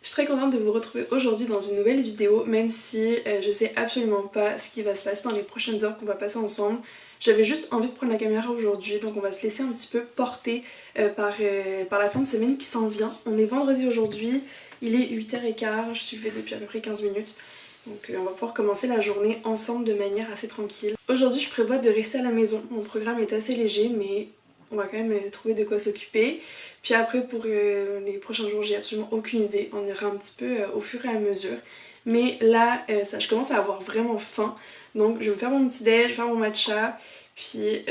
Je suis très contente de vous retrouver aujourd'hui dans une nouvelle vidéo, même si je sais absolument pas ce qui va se passer dans les prochaines heures qu'on va passer ensemble. J'avais juste envie de prendre la caméra aujourd'hui, donc on va se laisser un petit peu porter par la fin de semaine qui s'en vient. On est vendredi aujourd'hui, il est 8h15, je suis levée depuis à peu près 15 minutes. Donc on va pouvoir commencer la journée ensemble de manière assez tranquille. Aujourd'hui je prévois de rester à la maison, mon programme est assez léger mais on va quand même trouver de quoi s'occuper. Puis après pour les prochains jours j'ai absolument aucune idée, on ira un petit peu au fur et à mesure. Mais là je commence à avoir vraiment faim, donc je vais me faire mon petit déj, faire mon matcha, puis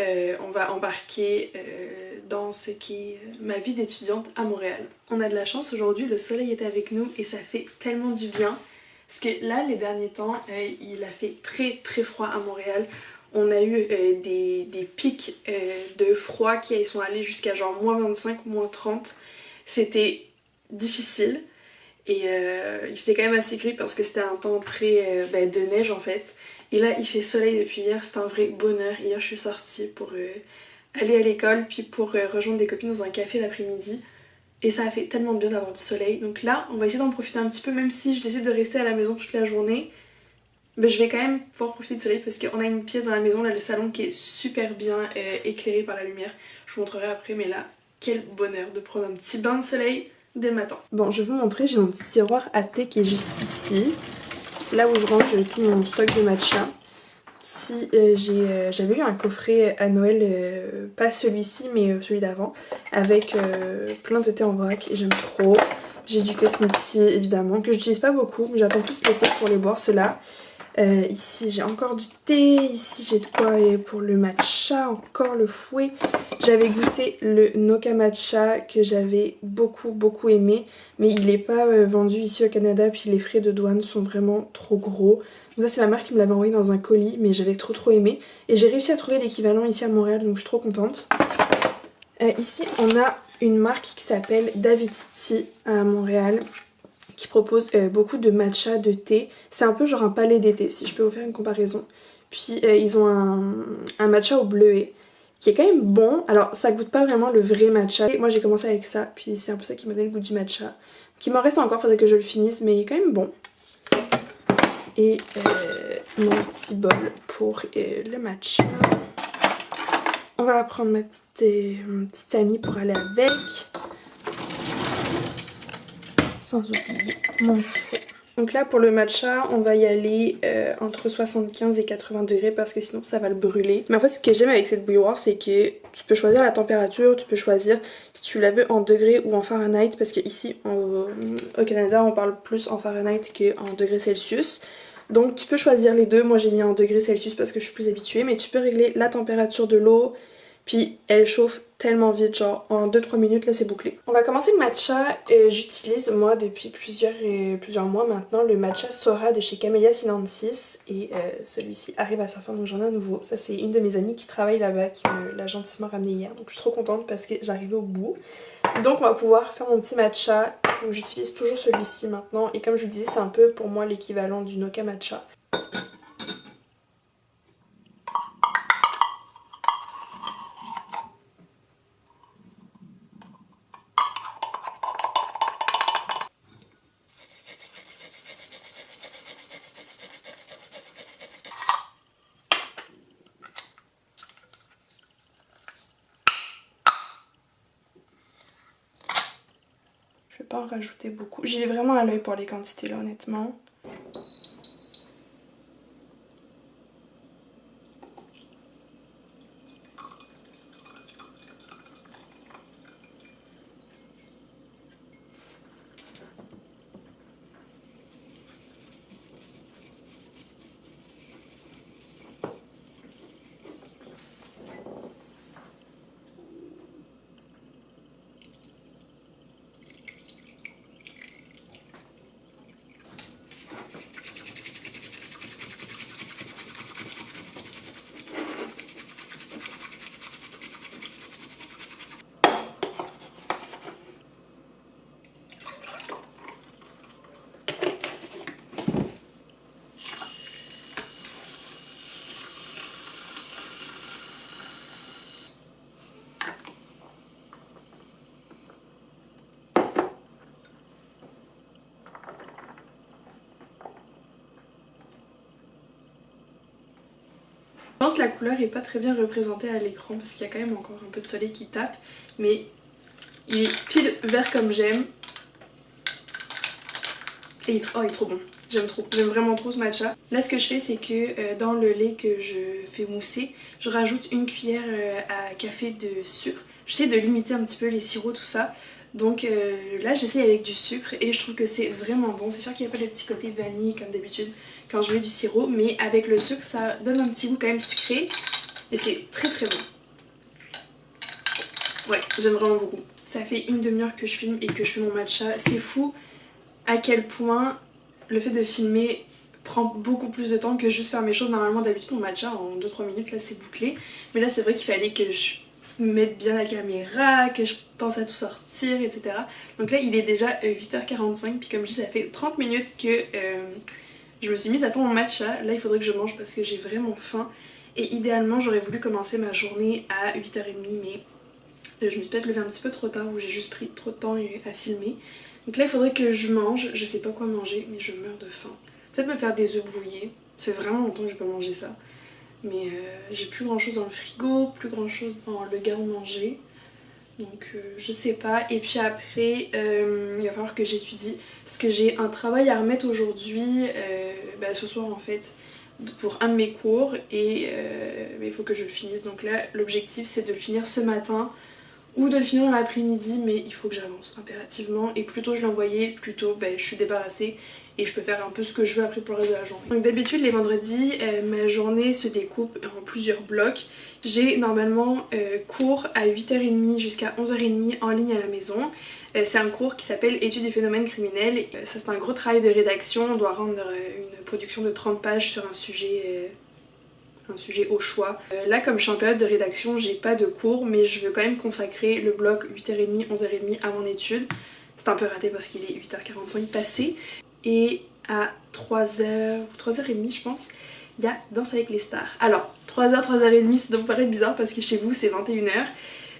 on va embarquer dans ce qui est ma vie d'étudiante à Montréal. On a de la chance aujourd'hui, le soleil est avec nous et ça fait tellement du bien. Parce que là les derniers temps il a fait très froid à Montréal. On a eu des pics de froid qui sont allés jusqu'à genre moins 25, moins 30. C'était difficile et il faisait quand même assez gris parce que c'était un temps très de neige en fait. Et là il fait soleil depuis hier, c'est un vrai bonheur. Hier je suis sortie pour aller à l'école puis pour rejoindre des copines dans un café l'après-midi. Et ça a fait tellement de bien d'avoir du soleil. Donc là on va essayer d'en profiter un petit peu même si je décide de rester à la maison toute la journée. Mais je vais quand même pouvoir profiter du soleil parce qu'on a une pièce dans la maison, là le salon qui est super bien éclairé par la lumière. Je vous montrerai après, mais là, quel bonheur de prendre un petit bain de soleil dès le matin. Bon, je vais vous montrer, j'ai mon petit tiroir à thé qui est juste ici. C'est là où je range tout mon stock de matcha. Ici, j'avais eu un coffret à Noël, pas celui-ci mais celui d'avant, avec plein de thé en vrac et j'aime trop. J'ai du Cosmeti évidemment, que j'utilise pas beaucoup, j'attends plus l'été pour les boire ceux-là. Ici j'ai encore du thé, ici j'ai de quoi pour le matcha, encore le fouet. J'avais goûté le Noka Matcha que j'avais beaucoup aimé, mais il n'est pas vendu ici au Canada, puis les frais de douane sont vraiment trop gros. Donc ça c'est ma mère qui me l'avait envoyé dans un colis, mais j'avais trop aimé. Et j'ai réussi à trouver l'équivalent ici à Montréal, donc je suis trop contente. Ici on a une marque qui s'appelle David Tea à Montréal, qui propose beaucoup de matcha, de thé. C'est un peu genre un palais d'été, si je peux vous faire une comparaison. Puis ils ont un matcha au bleuet, qui est quand même bon. Alors ça goûte pas vraiment le vrai matcha. Et moi j'ai commencé avec ça, puis c'est un peu ça qui m'a donné le goût du matcha. Qui m'en reste encore, faudrait que je le finisse, mais il est quand même bon. Et mon petit bol pour le matcha. On va prendre mon petite amie pour aller avec. Sans oublier mon petit fouet. Donc là pour le matcha on va y aller entre 75 et 80 degrés parce que sinon ça va le brûler. Mais en fait ce que j'aime avec cette bouilloire c'est que tu peux choisir la température, tu peux choisir si tu la veux en degrés ou en Fahrenheit parce que ici au Canada on parle plus en Fahrenheit qu'en degrés Celsius. Donc tu peux choisir les deux, moi j'ai mis en degrés Celsius parce que je suis plus habituée, mais tu peux régler la température de l'eau. Puis elle chauffe tellement vite, genre en 2-3 minutes là c'est bouclé. On va commencer le matcha. J'utilise moi depuis plusieurs mois maintenant le matcha Sora de chez Camellia Sinensis. Et celui-ci arrive à sa fin donc j'en ai un nouveau. Ça c'est une de mes amies qui travaille là-bas qui me l'a gentiment ramené hier. Donc je suis trop contente parce que j'arrive au bout. Donc on va pouvoir faire mon petit matcha. J'utilise toujours celui-ci maintenant. Et comme je vous disais c'est un peu pour moi l'équivalent du Noka Matcha. Je vais pas en rajouter beaucoup. J'y vais vraiment à l'œil pour les quantités là honnêtement. Je pense que la couleur est pas très bien représentée à l'écran parce qu'il y a quand même encore un peu de soleil qui tape, mais il est pile vert comme j'aime. Et il est trop bon. J'aime trop, j'aime vraiment trop ce matcha. Là ce que je fais c'est que dans le lait que je fais mousser, je rajoute une cuillère à café de sucre. J'essaie de limiter un petit peu les sirops tout ça. Donc là j'essaie avec du sucre et je trouve que c'est vraiment bon. C'est sûr qu'il n'y a pas le petit côté vanille comme d'habitude quand je mets du sirop, mais avec le sucre ça donne un petit goût quand même sucré et c'est très très bon. Ouais, j'aime vraiment beaucoup. Ça fait une demi-heure que je filme et que je fais mon matcha. C'est fou à quel point le fait de filmer prend beaucoup plus de temps que juste faire mes choses. Normalement d'habitude mon matcha en 2-3 minutes là c'est bouclé. Mais là c'est vrai qu'il fallait que je mette bien la caméra, que je pense à tout sortir, etc. Donc là il est déjà 8h45, puis comme je dis ça fait 30 minutes que je me suis mise à faire mon matcha. Là il faudrait que je mange parce que j'ai vraiment faim. Et idéalement j'aurais voulu commencer ma journée à 8h30 mais je me suis peut-être levée un petit peu trop tard ou j'ai juste pris trop de temps à filmer. Donc là il faudrait que je mange, je sais pas quoi manger mais je meurs de faim. Peut-être me faire des œufs brouillés, c'est vraiment longtemps que j'ai pas mangé ça. Mais j'ai plus grand chose dans le frigo, plus grand chose dans le garde-manger. Donc je sais pas. Et puis après il va falloir que j'étudie parce que j'ai un travail à remettre aujourd'hui, ce soir en fait, pour un de mes cours et il faut que je le finisse. Donc là l'objectif c'est de le finir ce matin ou de le finir dans l'après-midi, mais il faut que j'avance impérativement et plus tôt je l'ai envoyé, plus tôt je suis débarrassée et je peux faire un peu ce que je veux après pour le reste de la journée. Donc d'habitude les vendredis ma journée se découpe en plusieurs blocs. J'ai normalement cours à 8h30 jusqu'à 11h30 en ligne à la maison. C'est un cours qui s'appelle Études du phénomène criminel. Ça c'est un gros travail de rédaction, on doit rendre une production de 30 pages sur un sujet au choix. Là comme je suis en période de rédaction j'ai pas de cours mais je veux quand même consacrer le bloc 8h30, 11h30 à mon étude. C'est un peu raté parce qu'il est 8h45 passé. Et à 3h30 je pense, il y a Danse avec les stars. Alors 3h, 3h30 ça doit vous paraître bizarre parce que chez vous c'est 21h.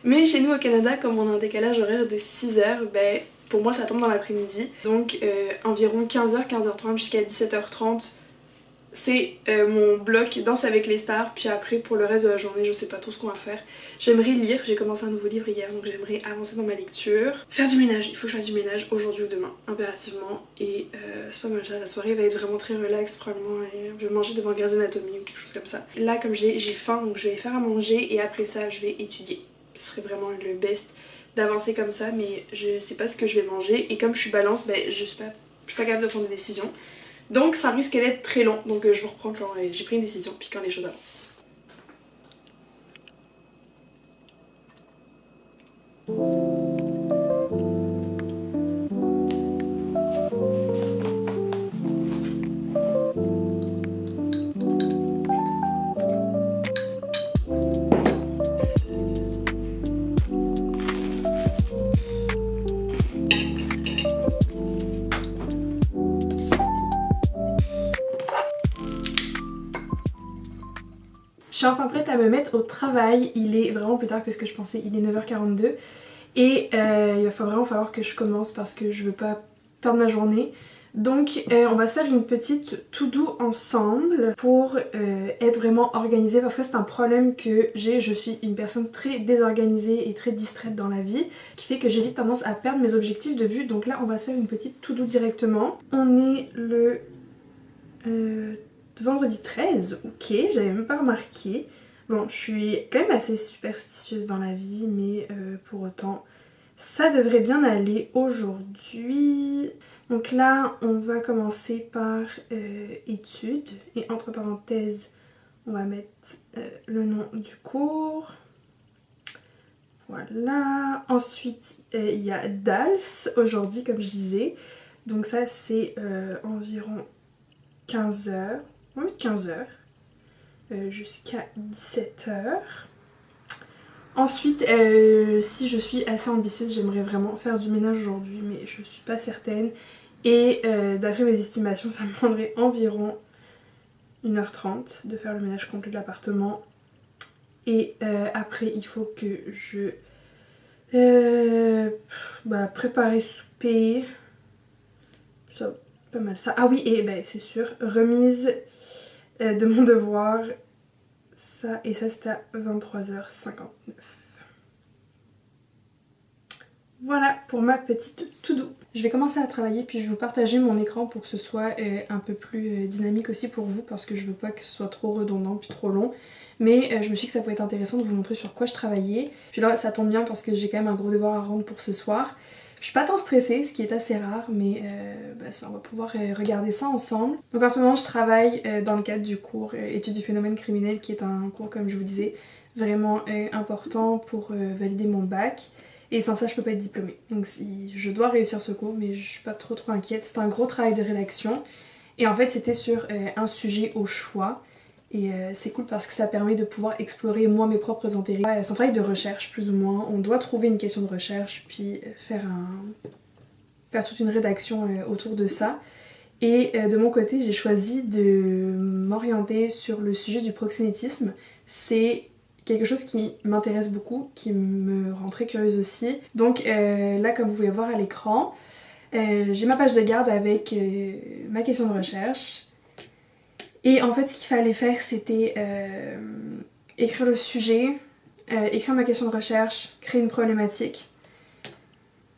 Mais chez nous au Canada comme on a un décalage horaire de 6h, pour moi ça tombe dans l'après-midi. Donc environ 15h, 15h30 jusqu'à 17h30. C'est mon bloc Danse avec les stars, puis après pour le reste de la journée je sais pas trop ce qu'on va faire. J'aimerais lire, j'ai commencé un nouveau livre hier donc j'aimerais avancer dans ma lecture. Faire du ménage, il faut que je fasse du ménage aujourd'hui ou demain, impérativement. Et c'est pas mal ça, la soirée va être vraiment très relax probablement et je vais manger devant Grey's Anatomy ou quelque chose comme ça. Là comme j'ai faim donc je vais faire à manger et après ça je vais étudier. Ce serait vraiment le best d'avancer comme ça mais je sais pas ce que je vais manger et comme je suis balance, je suis pas capable de prendre de décision. Donc ça risque d'être très long, donc je vous reprends quand j'ai pris une décision puis quand les choses avancent. Je suis enfin prête à me mettre au travail, il est vraiment plus tard que ce que je pensais, il est 9h42 et il va vraiment falloir que je commence parce que je veux pas perdre ma journée. Donc on va se faire une petite to-do ensemble pour être vraiment organisée parce que c'est un problème que j'ai, je suis une personne très désorganisée et très distraite dans la vie, ce qui fait que j'ai vite tendance à perdre mes objectifs de vue. Donc là on va se faire une petite to-do directement. On est le... vendredi 13, ok, j'avais même pas remarqué. Bon, je suis quand même assez superstitieuse dans la vie, mais pour autant, ça devrait bien aller aujourd'hui. Donc là, on va commencer par études, et entre parenthèses, on va mettre le nom du cours. Voilà. Ensuite, il y a DALS aujourd'hui, comme je disais. Donc ça, c'est environ 15h. On va mettre 15h jusqu'à 17h. Ensuite, si je suis assez ambitieuse, j'aimerais vraiment faire du ménage aujourd'hui, mais je suis pas certaine. Et d'après mes estimations, ça me prendrait environ 1h30 de faire le ménage complet de l'appartement. Et après, il faut que je préparer souper. Ça, pas mal ça. Ah oui, et c'est sûr, remise de mon devoir, ça et ça c'était à 23h59. Voilà pour ma petite to-do. Je vais commencer à travailler puis je vais vous partager mon écran pour que ce soit un peu plus dynamique aussi pour vous parce que je veux pas que ce soit trop redondant puis trop long. Mais je me suis dit que ça pouvait être intéressant de vous montrer sur quoi je travaillais. Puis là ça tombe bien parce que j'ai quand même un gros devoir à rendre pour ce soir. Je suis pas tant stressée, ce qui est assez rare, mais on va pouvoir regarder ça ensemble. Donc en ce moment je travaille dans le cadre du cours études du phénomène criminel qui est un cours comme je vous disais vraiment important pour valider mon bac. Et sans ça je peux pas être diplômée. Donc je dois réussir ce cours mais je suis pas trop inquiète. C'est un gros travail de rédaction. Et en fait c'était sur un sujet au choix. Et c'est cool parce que ça permet de pouvoir explorer moi mes propres intérêts. C'est un travail de recherche plus ou moins. On doit trouver une question de recherche puis faire toute une rédaction autour de ça. Et de mon côté j'ai choisi de m'orienter sur le sujet du proxénétisme. C'est quelque chose qui m'intéresse beaucoup, qui me rend très curieuse aussi. Donc là comme vous pouvez voir à l'écran, j'ai ma page de garde avec ma question de recherche. Et en fait ce qu'il fallait faire c'était écrire le sujet, écrire ma question de recherche, créer une problématique.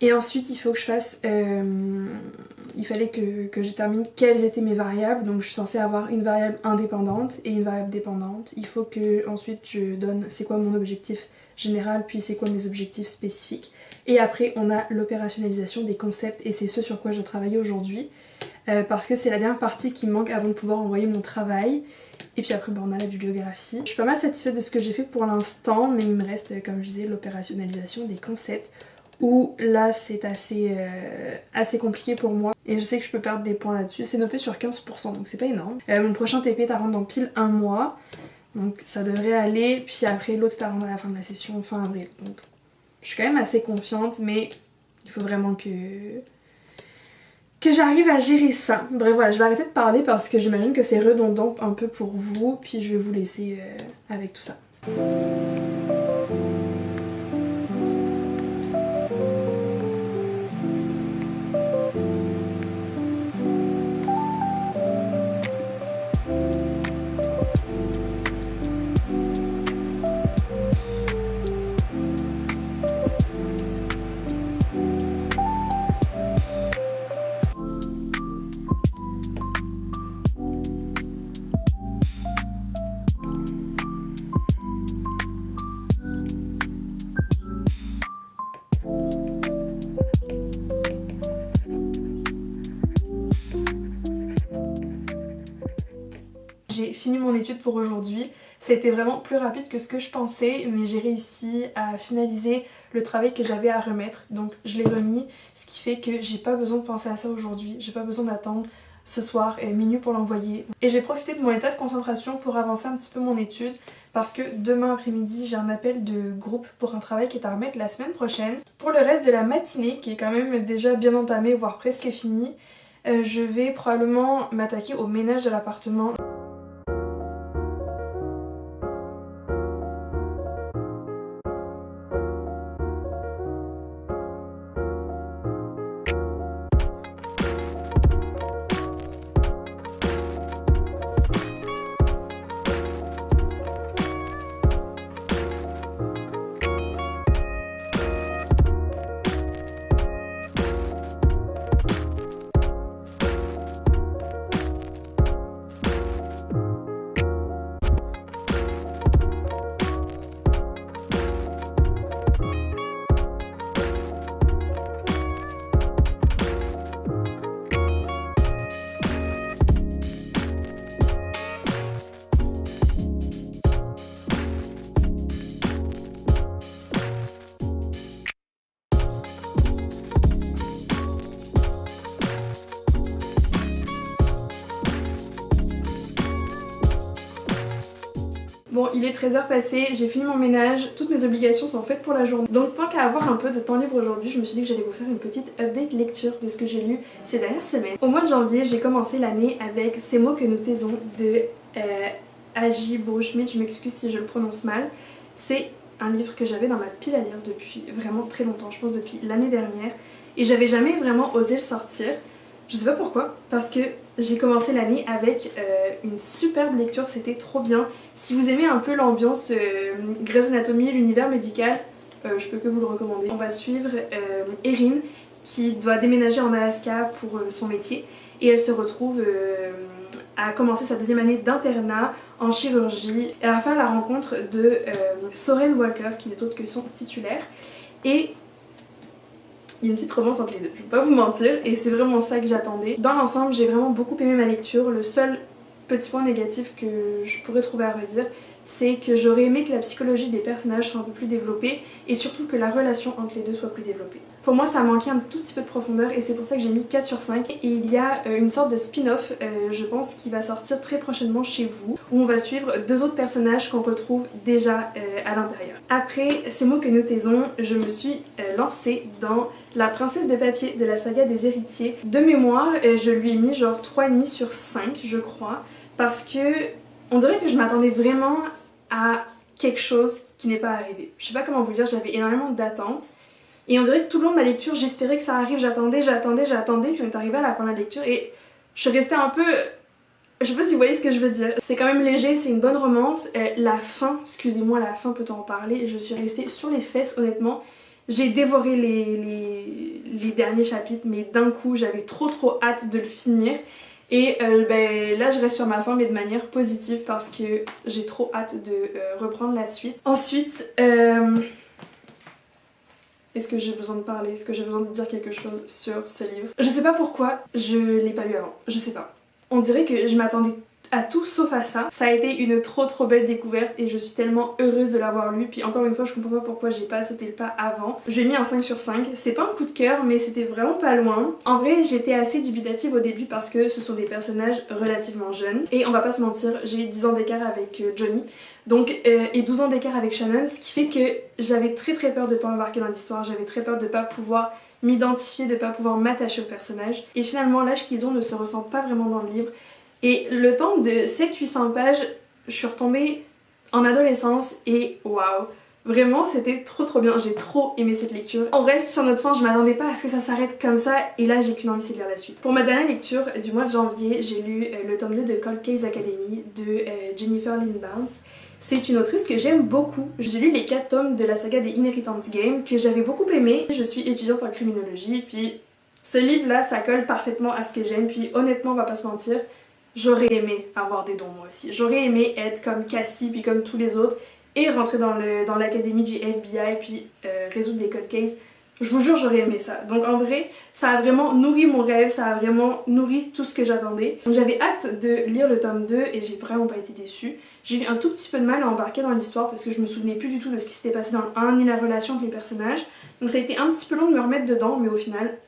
Et ensuite il faut que je fasse, il fallait que je détermine quelles étaient mes variables. Donc je suis censée avoir une variable indépendante et une variable dépendante. Il faut que ensuite je donne c'est quoi mon objectif général puis c'est quoi mes objectifs spécifiques. Et après on a l'opérationnalisation des concepts et c'est ce sur quoi je travaille aujourd'hui. Parce que c'est la dernière partie qui me manque avant de pouvoir envoyer mon travail. Et puis après on a la bibliographie. Je suis pas mal satisfaite de ce que j'ai fait pour l'instant mais il me reste comme je disais l'opérationnalisation des concepts. Où là c'est assez compliqué pour moi et je sais que je peux perdre des points là-dessus. C'est noté sur 15% donc c'est pas énorme. Mon prochain TP est à rendre dans pile un mois donc ça devrait aller. Puis après l'autre est à rendre à la fin de la session fin avril. Donc je suis quand même assez confiante mais il faut vraiment que j'arrive à gérer ça. Bref voilà, je vais arrêter de parler parce que j'imagine que c'est redondant un peu pour vous. Puis je vais vous laisser avec tout ça. J'ai fini mon étude pour aujourd'hui. C'était vraiment plus rapide que ce que je pensais, mais j'ai réussi à finaliser le travail que j'avais à remettre. Donc je l'ai remis, ce qui fait que j'ai pas besoin de penser à ça aujourd'hui. J'ai pas besoin d'attendre ce soir et minuit pour l'envoyer. Et j'ai profité de mon état de concentration pour avancer un petit peu mon étude parce que demain après-midi j'ai un appel de groupe pour un travail qui est à remettre la semaine prochaine. Pour le reste de la matinée, qui est quand même déjà bien entamée, voire presque finie, je vais probablement m'attaquer au ménage de l'appartement. Bon, il est 13h passé, j'ai fini mon ménage, toutes mes obligations sont faites pour la journée. Donc tant qu'à avoir un peu de temps libre aujourd'hui, je me suis dit que j'allais vous faire une petite update lecture de ce que j'ai lu ces dernières semaines. Au mois de janvier, j'ai commencé l'année avec Ces mots que nous taisons de Agi Bouchmit, je m'excuse si je le prononce mal. C'est un livre que j'avais dans ma pile à lire depuis vraiment très longtemps, je pense depuis l'année dernière. Et j'avais jamais vraiment osé le sortir. Je sais pas pourquoi, parce que j'ai commencé l'année avec une superbe lecture, c'était trop bien. Si vous aimez un peu l'ambiance Grey's Anatomy, l'univers médical, je peux que vous le recommander. On va suivre Erin qui doit déménager en Alaska pour son métier et elle se retrouve à commencer sa deuxième année d'internat en chirurgie et à faire la rencontre de Soren Walker qui n'est autre que son titulaire. Et il y a une petite romance entre les deux, je vais pas vous mentir, et c'est vraiment ça que j'attendais. Dans l'ensemble, j'ai vraiment beaucoup aimé ma lecture. Le seul petit point négatif que je pourrais trouver à redire, c'est que j'aurais aimé que la psychologie des personnages soit un peu plus développée et surtout que la relation entre les deux soit plus développée. Pour moi, ça a manqué un tout petit peu de profondeur et c'est pour ça que j'ai mis 4 sur 5. Et il y a une sorte de spin-off, je pense, qui va sortir très prochainement chez vous, où on va suivre 2 autres personnages qu'on retrouve déjà à l'intérieur. Après ces mots que nous taisons, je me suis lancée dans La princesse de papier de la saga des héritiers. De mémoire, je lui ai mis genre 3,5 sur 5, je crois, parce que on dirait que je m'attendais vraiment à quelque chose qui n'est pas arrivé. Je sais pas comment vous dire, j'avais énormément d'attentes. Et on dirait que tout le long de ma lecture, j'espérais que ça arrive, j'attendais, puis on est arrivé à la fin de la lecture et je suis restée un peu... Je sais pas si vous voyez ce que je veux dire. C'est quand même léger, c'est une bonne romance. La fin, excusez-moi, la fin, peut-on en parler? Je suis restée sur les fesses, honnêtement. J'ai dévoré les derniers chapitres, mais d'un coup, j'avais trop hâte de le finir. Et là je reste sur ma fin mais de manière positive parce que j'ai trop hâte de reprendre la suite. Ensuite, est-ce que j'ai besoin de parler? Est-ce que j'ai besoin de dire quelque chose sur ce livre? Je sais pas pourquoi je l'ai pas lu avant, je sais pas. On dirait que je m'attendais à tout sauf à ça. Ça a été une trop belle découverte et je suis tellement heureuse de l'avoir lu. Puis encore une fois, je comprends pas pourquoi j'ai pas sauté le pas avant. Je lui ai mis un 5 sur 5. C'est pas un coup de cœur, mais c'était vraiment pas loin. En vrai, j'étais assez dubitative au début parce que ce sont des personnages relativement jeunes. Et on va pas se mentir, j'ai 10 ans d'écart avec Johnny. Donc, et 12 ans d'écart avec Shannon, ce qui fait que j'avais très peur de pas embarquer dans l'histoire. J'avais très peur de pas pouvoir m'identifier, de pas pouvoir m'attacher au personnage. Et finalement, l'âge qu'ils ont ne se ressent pas vraiment dans le livre. Et le temps de 700-800 pages, je suis retombée en adolescence et waouh! Vraiment, c'était trop bien, j'ai trop aimé cette lecture. On reste sur notre fin, je m'attendais pas à ce que ça s'arrête comme ça et là j'ai qu'une envie, c'est de lire la suite. Pour ma dernière lecture du mois de janvier, j'ai lu le tome 2 de Cold Case Academy de Jennifer Lynn Barnes. C'est une autrice que j'aime beaucoup. J'ai lu les 4 tomes de la saga des Inheritance Games que j'avais beaucoup aimé. Je suis étudiante en criminologie puis ce livre là ça colle parfaitement à ce que j'aime puis honnêtement on va pas se mentir, j'aurais aimé avoir des dons moi aussi. J'aurais aimé être comme Cassie puis comme tous les autres et rentrer dans l'académie du FBI puis résoudre des cold cases. Je vous jure j'aurais aimé ça. Donc en vrai ça a vraiment nourri mon rêve, ça a vraiment nourri tout ce que j'attendais. Donc j'avais hâte de lire le tome 2 et j'ai vraiment pas été déçue. J'ai eu un tout petit peu de mal à embarquer dans l'histoire parce que je me souvenais plus du tout de ce qui s'était passé dans le 1 ni la relation avec les personnages. Donc ça a été un petit peu long de me remettre dedans mais au final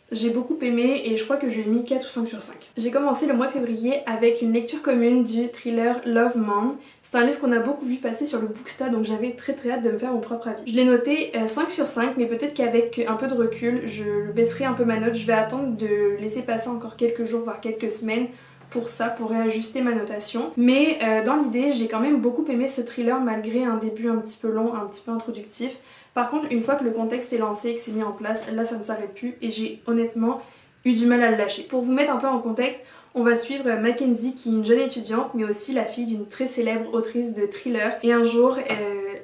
j'ai beaucoup aimé et je crois que je lui ai mis 4 ou 5 sur 5. J'ai commencé le mois de février avec une lecture commune du thriller Love Mom. C'est un livre qu'on a beaucoup vu passer sur le Booksta donc j'avais très hâte de me faire mon propre avis. Je l'ai noté 5 sur 5 mais peut-être qu'avec un peu de recul je baisserai un peu ma note. Je vais attendre de laisser passer encore quelques jours voire quelques semaines pour ça, pour réajuster ma notation. Mais dans l'idée j'ai quand même beaucoup aimé ce thriller malgré un début un petit peu long, un petit peu introductif. Par contre, une fois que le contexte est lancé et que c'est mis en place, là ça ne s'arrête plus et j'ai honnêtement eu du mal à le lâcher. Pour vous mettre un peu en contexte, on va suivre Mackenzie qui est une jeune étudiante mais aussi la fille d'une très célèbre autrice de thriller. Et un jour,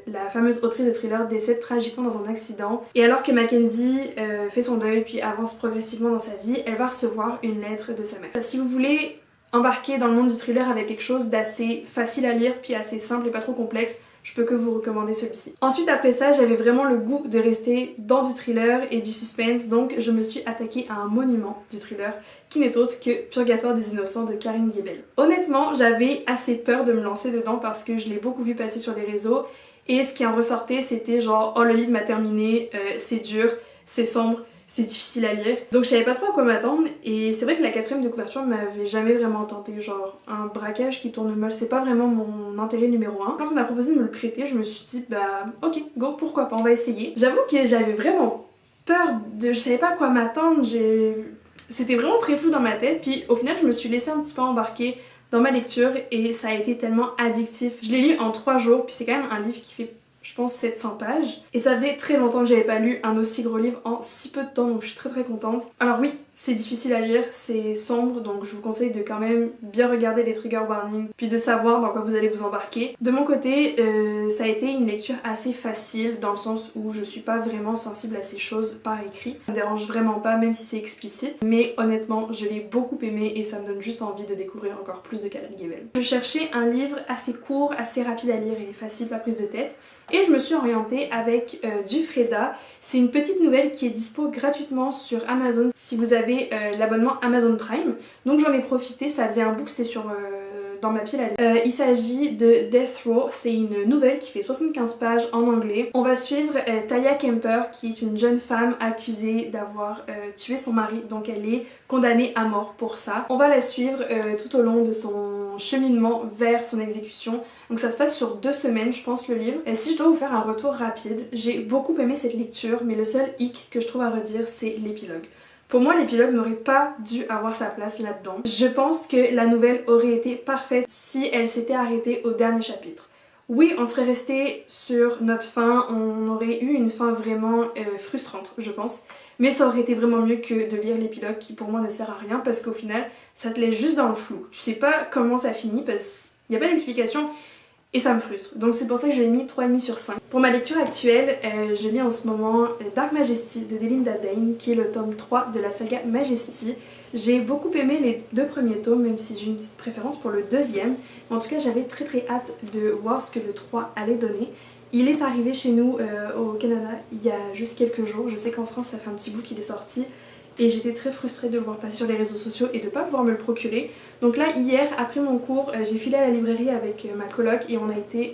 la fameuse autrice de thriller décède tragiquement dans un accident. Et alors que Mackenzie fait son deuil puis avance progressivement dans sa vie, elle va recevoir une lettre de sa mère. Si vous voulez embarquer dans le monde du thriller avec quelque chose d'assez facile à lire puis assez simple et pas trop complexe, je peux que vous recommander celui-ci. Ensuite après ça, j'avais vraiment le goût de rester dans du thriller et du suspense, donc je me suis attaquée à un monument du thriller qui n'est autre que Purgatoire des Innocents de Karine Giebel. Honnêtement, j'avais assez peur de me lancer dedans parce que je l'ai beaucoup vu passer sur les réseaux et ce qui en ressortait c'était genre « Oh le livre m'a terminé, c'est dur, c'est sombre ». C'est difficile à lire. Donc je savais pas trop à quoi m'attendre et c'est vrai que la 4ème de couverture m'avait jamais vraiment tenté. Genre un braquage qui tourne mal, c'est pas vraiment mon intérêt numéro 1. Quand on a proposé de me le prêter, je me suis dit bah ok, go, pourquoi pas, on va essayer. J'avoue que j'avais vraiment peur de... Je savais pas à quoi m'attendre, c'était vraiment très flou dans ma tête. Puis au final je me suis laissée un petit peu embarquer dans ma lecture et ça a été tellement addictif. Je l'ai lu en 3 jours puis c'est quand même un livre qui fait je pense 700 pages et ça faisait très longtemps que j'avais pas lu un aussi gros livre en si peu de temps donc je suis très contente. Alors oui, c'est difficile à lire, c'est sombre, donc je vous conseille de quand même bien regarder les trigger warnings, puis de savoir dans quoi vous allez vous embarquer. De mon côté, ça a été une lecture assez facile, dans le sens où je suis pas vraiment sensible à ces choses par écrit. Ça me dérange vraiment pas, même si c'est explicite, mais honnêtement, je l'ai beaucoup aimé et ça me donne juste envie de découvrir encore plus de Karen Gabel. Je cherchais un livre assez court, assez rapide à lire et facile, pas prise de tête. Et je me suis orientée avec du Freda. C'est une petite nouvelle qui est dispo gratuitement sur Amazon si vous avez l'abonnement Amazon Prime. Donc j'en ai profité, ça faisait un bout que c'était dans ma pile à lire. Il s'agit de Death Row, c'est une nouvelle qui fait 75 pages en anglais. On va suivre Talia Kemper qui est une jeune femme accusée d'avoir tué son mari, donc elle est condamnée à mort pour ça. On va la suivre tout au long de son cheminement vers son exécution. Donc ça se passe sur 2 semaines je pense le livre. Et si je dois vous faire un retour rapide, j'ai beaucoup aimé cette lecture mais le seul hic que je trouve à redire c'est l'épilogue. Pour moi, l'épilogue n'aurait pas dû avoir sa place là-dedans. Je pense que la nouvelle aurait été parfaite si elle s'était arrêtée au dernier chapitre. Oui, on serait resté sur notre fin, on aurait eu une fin vraiment frustrante, je pense. Mais ça aurait été vraiment mieux que de lire l'épilogue qui pour moi ne sert à rien parce qu'au final, ça te laisse juste dans le flou. Tu sais pas comment ça finit parce qu'il n'y a pas d'explication. Et ça me frustre. Donc c'est pour ça que je lui ai mis 3,5 sur 5. Pour ma lecture actuelle, je lis en ce moment Dark Majesty de Delinda Dane, qui est le tome 3 de la saga Majesty. J'ai beaucoup aimé les 2 premiers tomes, même si j'ai une petite préférence pour le deuxième. En tout cas, j'avais très hâte de voir ce que le 3 allait donner. Il est arrivé chez nous au Canada il y a juste quelques jours. Je sais qu'en France, ça fait un petit bout qu'il est sorti. Et j'étais très frustrée de le voir passer sur les réseaux sociaux et de ne pas pouvoir me le procurer. Donc là, hier, après mon cours, j'ai filé à la librairie avec ma coloc et on a été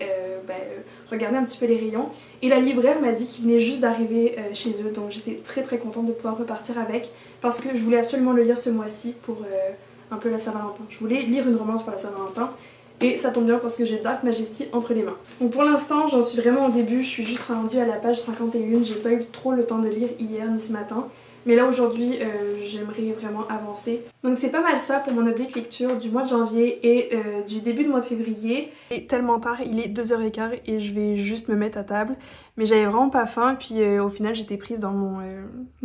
regarder un petit peu les rayons. Et la libraire m'a dit qu'il venait juste d'arriver chez eux, donc j'étais très contente de pouvoir repartir avec parce que je voulais absolument le lire ce mois-ci pour un peu la Saint-Valentin. Je voulais lire une romance pour la Saint-Valentin. Et ça tombe bien parce que j'ai Dark Majesty entre les mains. Donc pour l'instant, j'en suis vraiment au début, je suis juste rendue à la page 51. J'ai pas eu trop le temps de lire hier ni ce matin. Mais là aujourd'hui, j'aimerais vraiment avancer. Donc c'est pas mal ça pour mon update lecture du mois de janvier et du début de mois de février. Il est tellement tard, il est 2h15 et je vais juste me mettre à table. Mais j'avais vraiment pas faim, puis au final j'étais prise dans mon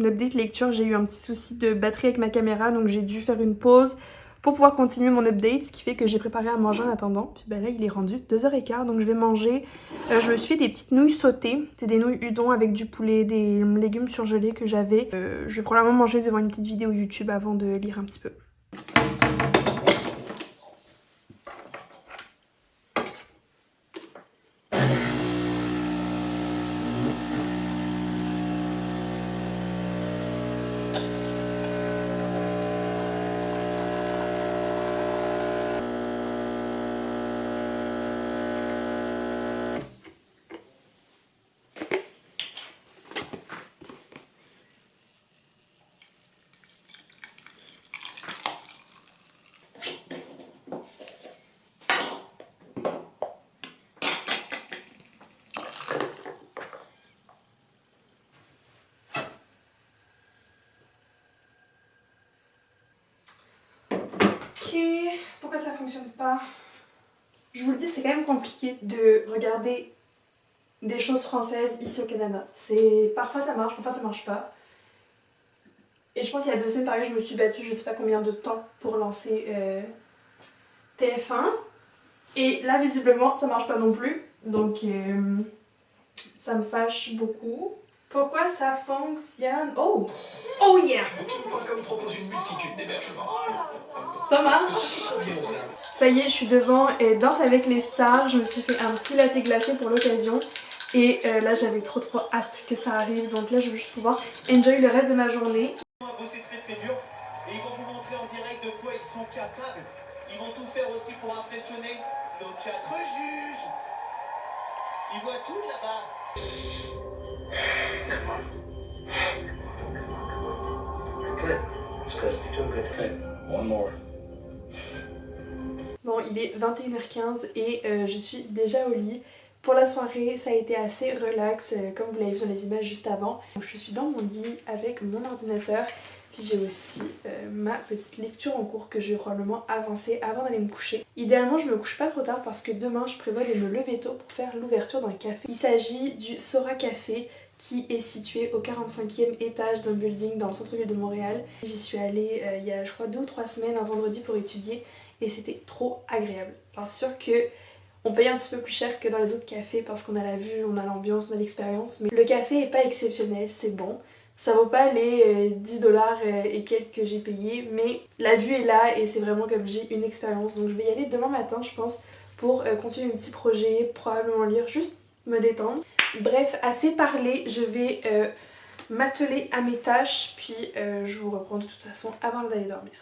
update lecture. J'ai eu un petit souci de batterie avec ma caméra, donc j'ai dû faire une pause pour pouvoir continuer mon update, ce qui fait que j'ai préparé à manger en attendant. Puis ben là il est rendu 2h15, donc je vais manger. Je me suis fait des petites nouilles sautées, c'est des nouilles udon avec du poulet, des légumes surgelés que j'avais. Je vais probablement manger devant une petite vidéo YouTube avant de lire un petit peu. Pourquoi ça fonctionne pas? Je vous le dis, c'est quand même compliqué de regarder des choses françaises ici au Canada. Parfois ça marche, parfois ça marche pas. Et je pense qu'il y a 2 semaines, pareil, je me suis battue je sais pas combien de temps pour lancer TF1. Et là, visiblement, ça marche pas non plus. Donc ça me fâche beaucoup. Pourquoi ça fonctionne? Oh! Oh yeah! Booking.com propose une multitude d'hébergements. Ça marche? Ça y est, je suis devant Danse avec les stars. Je me suis fait un petit latte glacé pour l'occasion. Et là, j'avais trop hâte que ça arrive. Donc là, je veux juste pouvoir enjoy le reste de ma journée. Ils vont bosser très dur et ils vont vous montrer en direct de quoi ils sont capables. Ils vont tout faire aussi pour impressionner nos 4 juges. Ils voient tout là-bas. Good. That's good. You're doing good. Okay. One more. Bon, il est 21h15 et je suis déjà au lit. Pour la soirée, ça a été assez relax, comme vous l'avez vu dans les images juste avant. Donc, je suis dans mon lit avec mon ordinateur. Puis j'ai aussi ma petite lecture en cours que je vais probablement avancer avant d'aller me coucher. Idéalement, je me couche pas trop tard parce que demain, je prévois de me lever tôt pour faire l'ouverture d'un café. Il s'agit du Sora Café qui est situé au 45e étage d'un building dans le centre-ville de Montréal. J'y suis allée il y a je crois 2 ou 3 semaines, un vendredi pour étudier et c'était trop agréable. Alors c'est sûr que on paye un petit peu plus cher que dans les autres cafés parce qu'on a la vue, on a l'ambiance, on a l'expérience, mais le café est pas exceptionnel, c'est bon. Ça vaut pas les 10$ et quelques que j'ai payé, mais la vue est là et c'est vraiment comme j'ai une expérience. Donc je vais y aller demain matin je pense pour continuer mes petits projets, probablement lire, juste me détendre. Bref, assez parlé, je vais m'atteler à mes tâches, puis je vous reprends de toute façon avant d'aller dormir.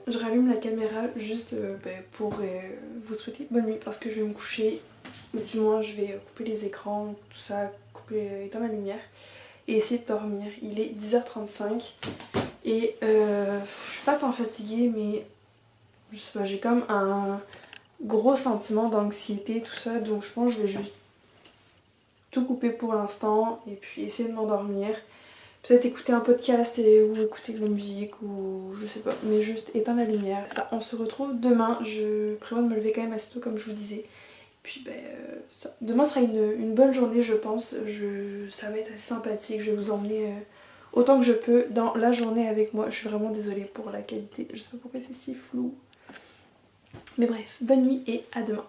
Je rallume la caméra juste pour vous souhaiter bonne nuit parce que je vais me coucher, ou du moins je vais couper les écrans, tout ça, éteindre la lumière et essayer de dormir. Il est 10h35 et je suis pas tant fatiguée mais je sais pas, j'ai comme un gros sentiment d'anxiété, tout ça, donc je pense que je vais juste tout couper pour l'instant et puis essayer de m'endormir. Peut-être écouter un podcast ou écouter de la musique ou je sais pas, mais juste éteindre la lumière. Ça, on se retrouve demain, je prévois de me lever quand même assez tôt comme je vous disais. Puis demain sera une bonne journée je pense, ça va être assez sympathique, je vais vous emmener autant que je peux dans la journée avec moi. Je suis vraiment désolée pour la qualité, je sais pas pourquoi c'est si flou. Mais bref, bonne nuit et à demain.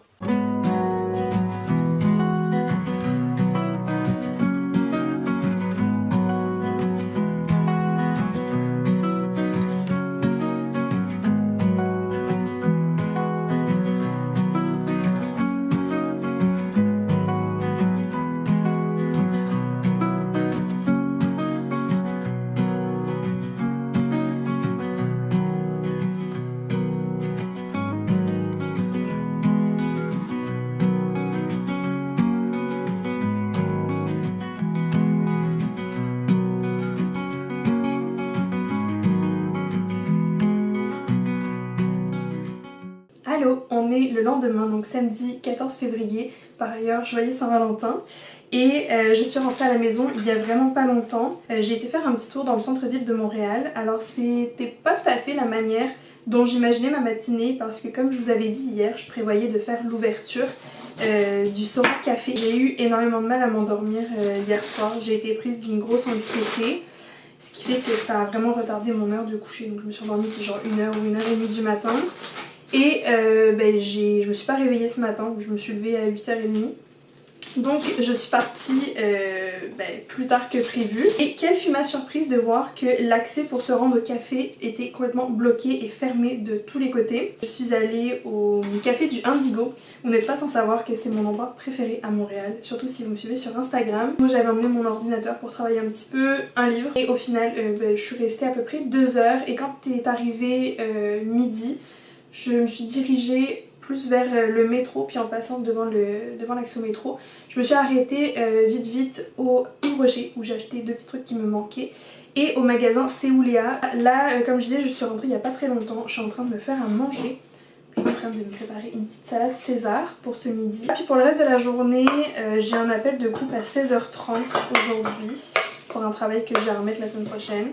Allô, on est le lendemain, donc samedi 14 février, par ailleurs joyeux Saint-Valentin. Et je suis rentrée à la maison il y a vraiment pas longtemps. J'ai été faire un petit tour dans le centre-ville de Montréal. Alors c'était pas tout à fait la manière dont j'imaginais ma matinée parce que comme je vous avais dit hier, je prévoyais de faire l'ouverture du Sora Café. J'ai eu énormément de mal à m'endormir hier soir. J'ai été prise d'une grosse anxiété. Ce qui fait que ça a vraiment retardé mon heure de coucher. Donc je me suis endormie genre 1h ou 1h30 du matin. Et je me suis pas réveillée ce matin, je me suis levée à 8h30. Donc je suis partie plus tard que prévu. Et quelle fut ma surprise de voir que l'accès pour se rendre au café était complètement bloqué et fermé de tous les côtés. Je suis allée au café du Indigo. Vous n'êtes pas sans savoir que c'est mon endroit préféré à Montréal, surtout si vous me suivez sur Instagram. Moi j'avais emmené mon ordinateur pour travailler un petit peu, un livre. Et au final je suis restée à peu près 2 heures. Et quand est arrivé midi, je me suis dirigée plus vers le métro, puis en passant devant l'accès au métro, je me suis arrêtée vite au Rocher où j'ai acheté 2 petits trucs qui me manquaient et au magasin Séouléa. Là, comme je disais, je suis rentrée il n'y a pas très longtemps, je suis en train de me faire à manger. Je suis en train de me préparer une petite salade César pour ce midi. Puis pour le reste de la journée, j'ai un appel de groupe à 16h30 aujourd'hui pour un travail que j'ai à remettre la semaine prochaine.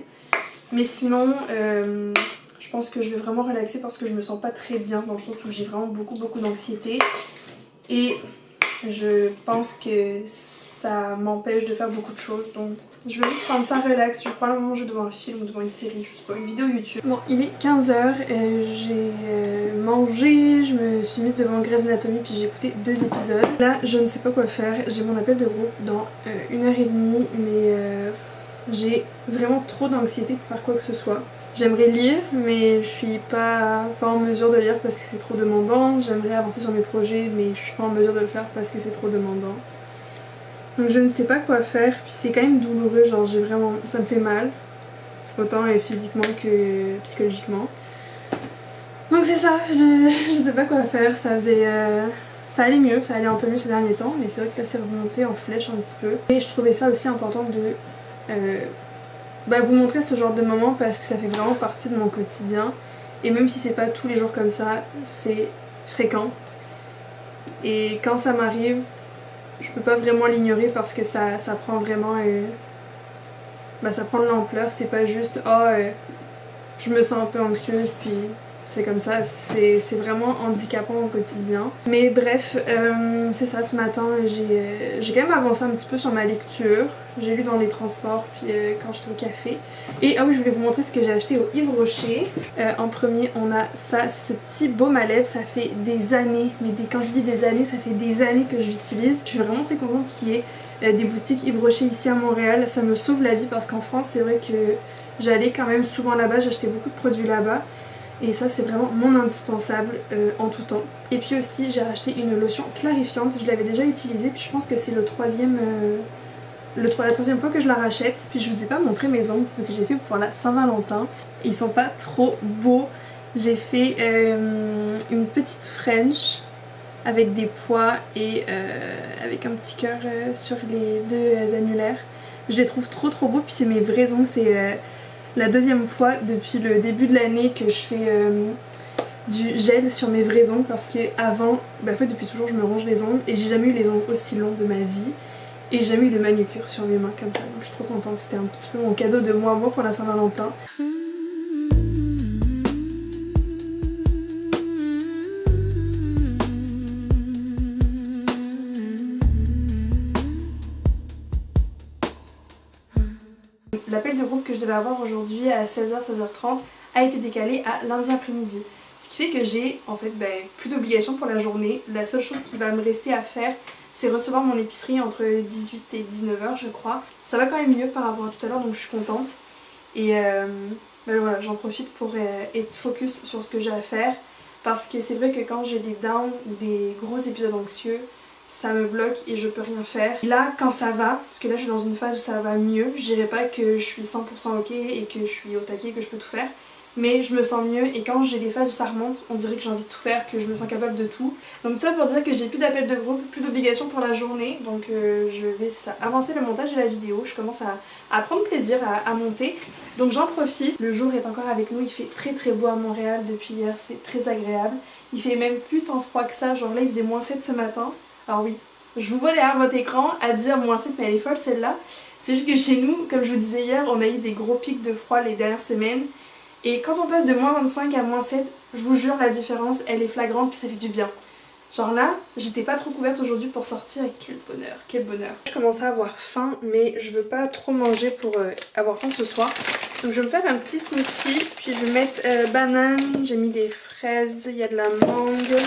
Mais sinon, je pense que je vais vraiment relaxer parce que je me sens pas très bien dans le sens où j'ai vraiment beaucoup d'anxiété et je pense que ça m'empêche de faire beaucoup de choses, donc je vais juste prendre ça relax. Je vais probablement manger devant un film ou devant une série, je sais pas, une vidéo YouTube. Bon, il est 15h et j'ai mangé, je me suis mise devant Grey's Anatomy puis j'ai écouté 2 épisodes. Là je ne sais pas quoi faire, j'ai mon appel de groupe dans 1h30 mais j'ai vraiment trop d'anxiété pour faire quoi que ce soit. J'aimerais lire mais je suis pas en mesure de lire parce que c'est trop demandant. J'aimerais avancer sur mes projets mais je suis pas en mesure de le faire parce que c'est trop demandant. Donc je ne sais pas quoi faire, puis c'est quand même douloureux, genre j'ai vraiment... ça me fait mal. Autant physiquement que psychologiquement. Donc c'est ça, je sais pas quoi faire, ça faisait... ça allait mieux, ça allait un peu mieux ces derniers temps, mais c'est vrai que là c'est remonté en flèche un petit peu. Et je trouvais ça aussi important de... vous montrer ce genre de moment parce que ça fait vraiment partie de mon quotidien et même si c'est pas tous les jours comme ça, c'est fréquent et quand ça m'arrive je peux pas vraiment l'ignorer parce que ça prend vraiment ça prend de l'ampleur, c'est pas juste je me sens un peu anxieuse, puis c'est comme ça, c'est vraiment handicapant au quotidien. Mais bref, c'est ça, ce matin j'ai quand même avancé un petit peu sur ma lecture. J'ai lu dans les transports, puis quand j'étais au café. Et ah oui, je voulais vous montrer ce que j'ai acheté au Yves Rocher. En premier, on a ça, c'est ce petit baume à lèvres, ça fait des années, mais quand je dis des années, ça fait des années que je l'utilise. Je suis vraiment très contente qu'il y ait des boutiques Yves Rocher ici à Montréal. Ça me sauve la vie parce qu'en France, c'est vrai que j'allais quand même souvent là-bas, j'achetais beaucoup de produits là-bas. Et ça c'est vraiment mon indispensable en tout temps. Et puis aussi j'ai racheté une lotion clarifiante, je l'avais déjà utilisée, puis je pense que c'est la troisième fois que je la rachète. Puis je vous ai pas montré mes ongles que j'ai fait pour la Saint-Valentin. Ils sont pas trop beaux. J'ai fait une petite French avec des pois et avec un petit cœur sur les deux annulaires. Je les trouve trop beaux, puis c'est mes vrais ongles, c'est la deuxième fois depuis le début de l'année que je fais du gel sur mes vrais ongles parce que avant, en fait depuis toujours je me ronge les ongles et j'ai jamais eu les ongles aussi longs de ma vie et j'ai jamais eu de manucure sur mes mains comme ça, donc je suis trop contente, c'était un petit peu mon cadeau de moi pour la Saint-Valentin. L'appel de groupe que je devais avoir aujourd'hui à 16h, 16h30 a été décalé à lundi après-midi. Ce qui fait que j'ai en fait plus d'obligations pour la journée. La seule chose qui va me rester à faire, c'est recevoir mon épicerie entre 18 et 19h je crois. Ça va quand même mieux par rapport à tout à l'heure, donc je suis contente. Et voilà, j'en profite pour être focus sur ce que j'ai à faire. Parce que c'est vrai que quand j'ai des downs ou des gros épisodes anxieux, ça me bloque et je peux rien faire. Là, quand ça va, parce que là je suis dans une phase où ça va mieux, je dirais pas que je suis 100% ok et que je suis au taquet, que je peux tout faire, mais je me sens mieux et quand j'ai des phases où ça remonte, on dirait que j'ai envie de tout faire, que je me sens capable de tout. Donc ça pour dire que j'ai plus d'appels de groupe, plus d'obligations pour la journée, donc je vais avancer le montage de la vidéo, je commence à prendre plaisir à monter, donc j'en profite. Le jour est encore avec nous, il fait très beau à Montréal depuis hier, c'est très agréable. Il fait même plus tant froid que ça, genre là il faisait -7 ce matin. Alors oui, je vous vois derrière votre écran à dire -7 mais elle est folle celle-là. C'est juste que chez nous, comme je vous disais hier, on a eu des gros pics de froid les dernières semaines. Et quand on passe de -25 à -7, je vous jure la différence elle est flagrante puis ça fait du bien. Genre là, j'étais pas trop couverte aujourd'hui pour sortir et quel bonheur, quel bonheur. Je commence à avoir faim mais je veux pas trop manger pour avoir faim ce soir. Donc je vais me faire un petit smoothie, puis je vais mettre banane, j'ai mis des fraises, il y a de la mangue.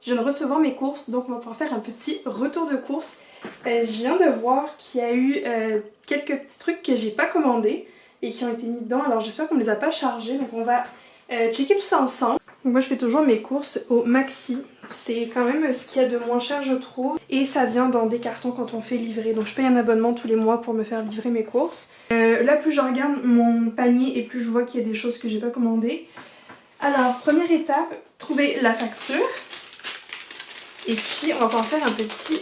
Je viens de recevoir mes courses, donc on va pouvoir faire un petit retour de courses. Je viens de voir qu'il y a eu quelques petits trucs que j'ai pas commandés et qui ont été mis dedans. Alors j'espère qu'on ne les a pas chargés, donc on va checker tout ça ensemble. Donc moi je fais toujours mes courses au Maxi. C'est quand même ce qu'il y a de moins cher je trouve. Et ça vient dans des cartons quand on fait livrer. Donc je paye un abonnement tous les mois pour me faire livrer mes courses. Là plus je regarde mon panier et plus je vois qu'il y a des choses que j'ai pas commandées. Alors première étape, trouver la facture. Et puis on va pouvoir faire un petit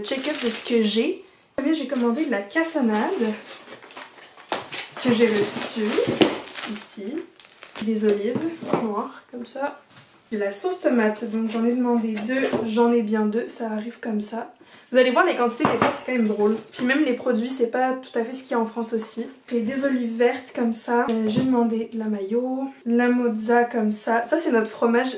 check-up de ce que j'ai. J'ai commandé de la cassonade que j'ai reçue ici. Des olives noires comme ça. De la sauce tomate, donc j'en ai demandé 2, j'en ai bien 2, ça arrive comme ça. Vous allez voir les quantités des fois c'est quand même drôle. Puis même les produits c'est pas tout à fait ce qu'il y a en France aussi. J'ai des olives vertes comme ça. J'ai demandé de la mayo, la mozza comme ça. Ça c'est notre fromage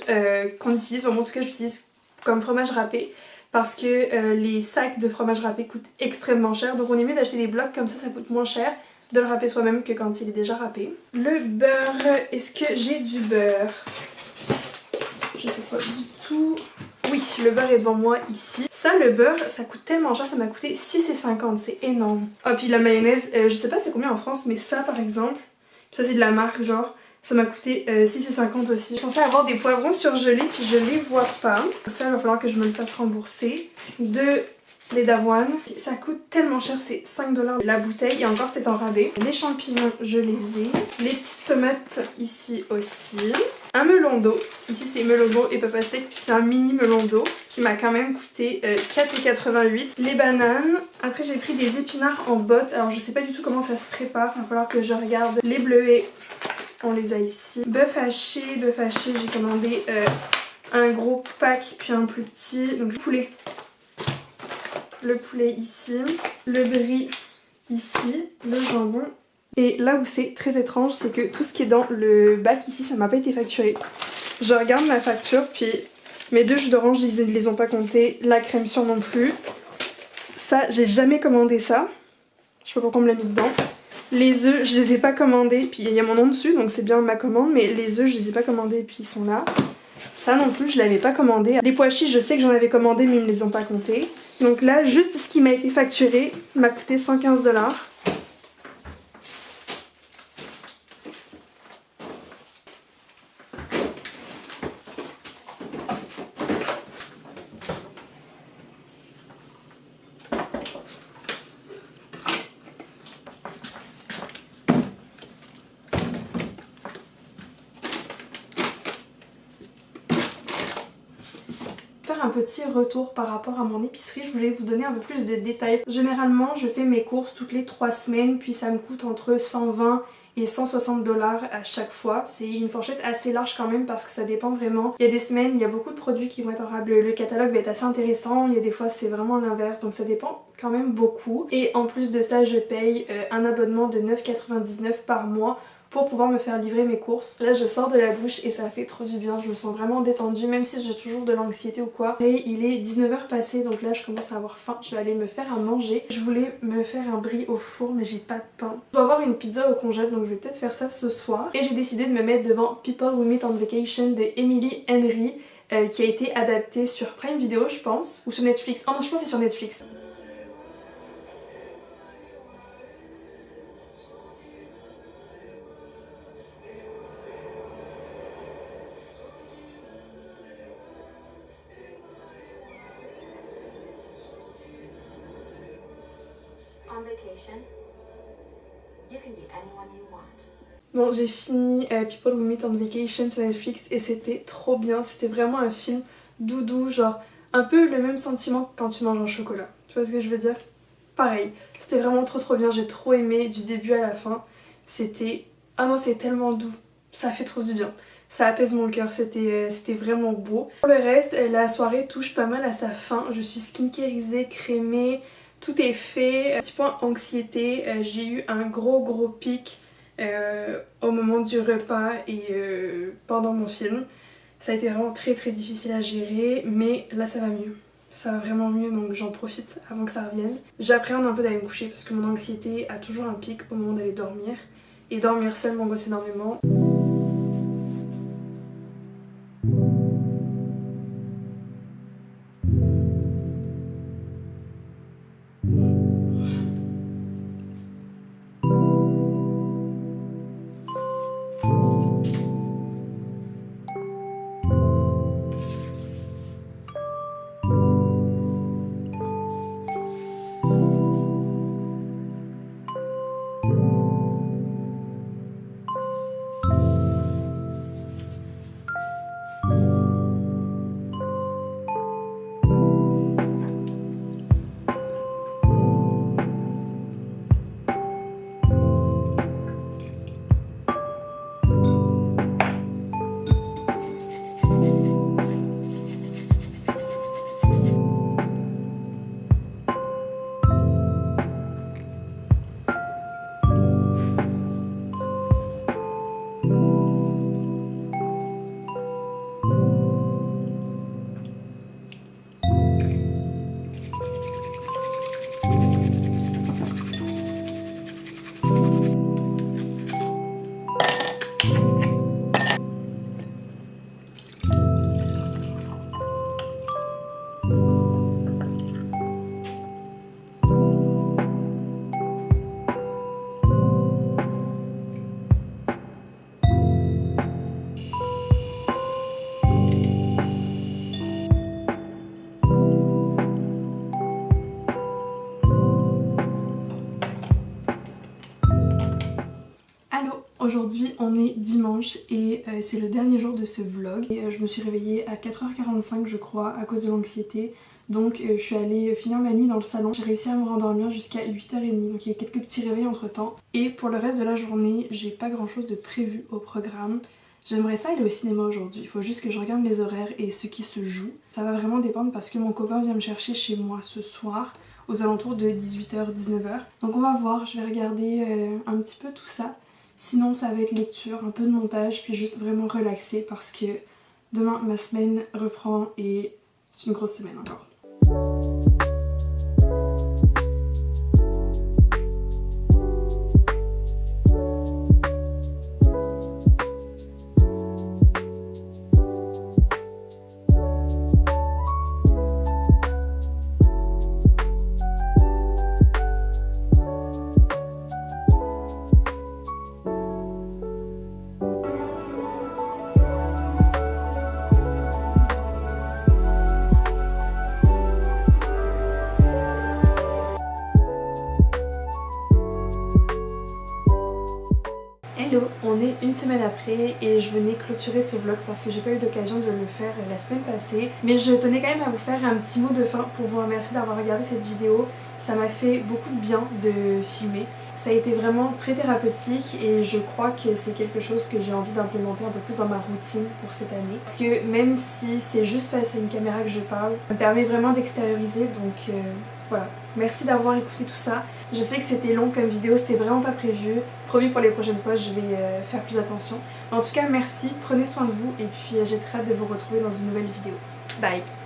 qu'on utilise, bon, en tout cas je l'utilise comme fromage râpé parce que les sacs de fromage râpé coûtent extrêmement cher, donc on est mieux d'acheter des blocs comme ça coûte moins cher de le râper soi-même que quand il est déjà râpé. Le beurre, est-ce que j'ai du beurre? Je sais pas du tout. Oui, le beurre est devant moi ici. Ça, le beurre, ça coûte tellement cher, ça m'a coûté 6,50, c'est énorme. Oh, puis la mayonnaise, je sais pas c'est combien en France, mais ça par exemple, ça c'est de la marque genre, ça m'a coûté 6,50 aussi. Je suis censée avoir des poivrons surgelés, puis je les vois pas. Ça, il va falloir que je me le fasse rembourser. De lait d'avoine. Ça coûte tellement cher, c'est 5$ la bouteille, et encore c'est en rabais. Les champignons, je les ai. Les petites tomates ici aussi. un melon d'eau. Ici c'est melon d'eau et papa steak, puis c'est un mini melon d'eau qui m'a quand même coûté 4,88 €. Les bananes. Après j'ai pris des épinards en botte. Alors je sais pas du tout comment ça se prépare, il va falloir que je regarde. Les bleuets, on les a ici. Bœuf haché, j'ai commandé un gros pack puis un plus petit. Donc poulet. Le poulet ici. Le brie ici. Le jambon. Et là où c'est très étrange, c'est que tout ce qui est dans le bac ici, ça m'a pas été facturé. Je regarde ma facture, puis mes 2 jus d'orange, ils les ont pas comptés, la crème sûre non plus. Ça, j'ai jamais commandé ça. Je sais pas pourquoi on me l'a mis dedans. Les œufs, je les ai pas commandés, puis il y a mon nom dessus, donc c'est bien ma commande, mais les œufs, je les ai pas commandés, puis ils sont là. Ça non plus, je l'avais pas commandé. Les pois chiches, je sais que j'en avais commandé, mais ils me les ont pas comptés. Donc là, juste ce qui m'a été facturé m'a coûté 115 $. Un petit retour par rapport à mon épicerie, je voulais vous donner un peu plus de détails. Généralement je fais mes courses toutes les 3 semaines, puis ça me coûte entre 120 et 160 $ à chaque fois. C'est une fourchette assez large quand même parce que ça dépend vraiment. Il y a des semaines, il y a beaucoup de produits qui vont être en rabais. Le catalogue va être assez intéressant, il y a des fois c'est vraiment l'inverse, donc ça dépend quand même beaucoup. Et en plus de ça, je paye un abonnement de 9,99 € par mois pour pouvoir me faire livrer mes courses. Là je sors de la douche et ça fait trop du bien, je me sens vraiment détendue même si j'ai toujours de l'anxiété ou quoi. Et il est 19 h passé, donc là je commence à avoir faim, je vais aller me faire à manger. Je voulais me faire un brie au four mais j'ai pas de pain. Je dois avoir une pizza au congèle donc je vais peut-être faire ça ce soir. Et j'ai décidé de me mettre devant People We Meet on Vacation de Emily Henry qui a été adaptée sur Prime Video je pense, ou sur Netflix. Oh non, je pense que c'est sur Netflix. On vacation, you can be anyone you want. Bon, j'ai fini People We Meet on Vacation sur Netflix et c'était trop bien. C'était vraiment un film doudou, genre un peu le même sentiment que quand tu manges un chocolat. Tu vois ce que je veux dire? Pareil, c'était vraiment trop bien. J'ai trop aimé du début à la fin. C'était... Ah non, c'est tellement doux. Ça fait trop du bien. Ça apaise mon cœur, c'était vraiment beau. Pour le reste, la soirée touche pas mal à sa fin. Je suis skincarisée, crémée. Tout est fait. Petit point anxiété, j'ai eu un gros pic au moment du repas et pendant mon film. Ça a été vraiment très difficile à gérer, mais là ça va mieux. Ça va vraiment mieux, donc j'en profite avant que ça revienne. J'appréhende un peu d'aller me coucher parce que mon anxiété a toujours un pic au moment d'aller dormir. Et dormir seule m'angoisse énormément. Aujourd'hui on est dimanche et c'est le dernier jour de ce vlog. Et, je me suis réveillée à 4h45 je crois à cause de l'anxiété. Donc je suis allée finir ma nuit dans le salon. J'ai réussi à me rendormir jusqu'à 8h30, donc il y a eu quelques petits réveils entre temps. Et pour le reste de la journée, j'ai pas grand chose de prévu au programme. J'aimerais ça aller au cinéma aujourd'hui, il faut juste que je regarde les horaires et ce qui se joue. Ça va vraiment dépendre parce que mon copain vient me chercher chez moi ce soir aux alentours de 18h-19h. Donc on va voir, je vais regarder un petit peu tout ça. Sinon ça va être lecture, un peu de montage, puis juste vraiment relaxer parce que demain ma semaine reprend et c'est une grosse semaine encore. Hello, on est une semaine après et je venais clôturer ce vlog parce que j'ai pas eu l'occasion de le faire la semaine passée. Mais je tenais quand même à vous faire un petit mot de fin pour vous remercier d'avoir regardé cette vidéo. Ça m'a fait beaucoup de bien de filmer. Ça a été vraiment très thérapeutique et je crois que c'est quelque chose que j'ai envie d'implémenter un peu plus dans ma routine pour cette année. Parce que même si c'est juste face à une caméra que je parle, ça me permet vraiment d'extérioriser donc voilà. Merci d'avoir écouté tout ça. Je sais que c'était long comme vidéo, c'était vraiment pas prévu. Promis pour les prochaines fois, je vais faire plus attention. En tout cas, merci, prenez soin de vous et puis j'ai très hâte de vous retrouver dans une nouvelle vidéo. Bye!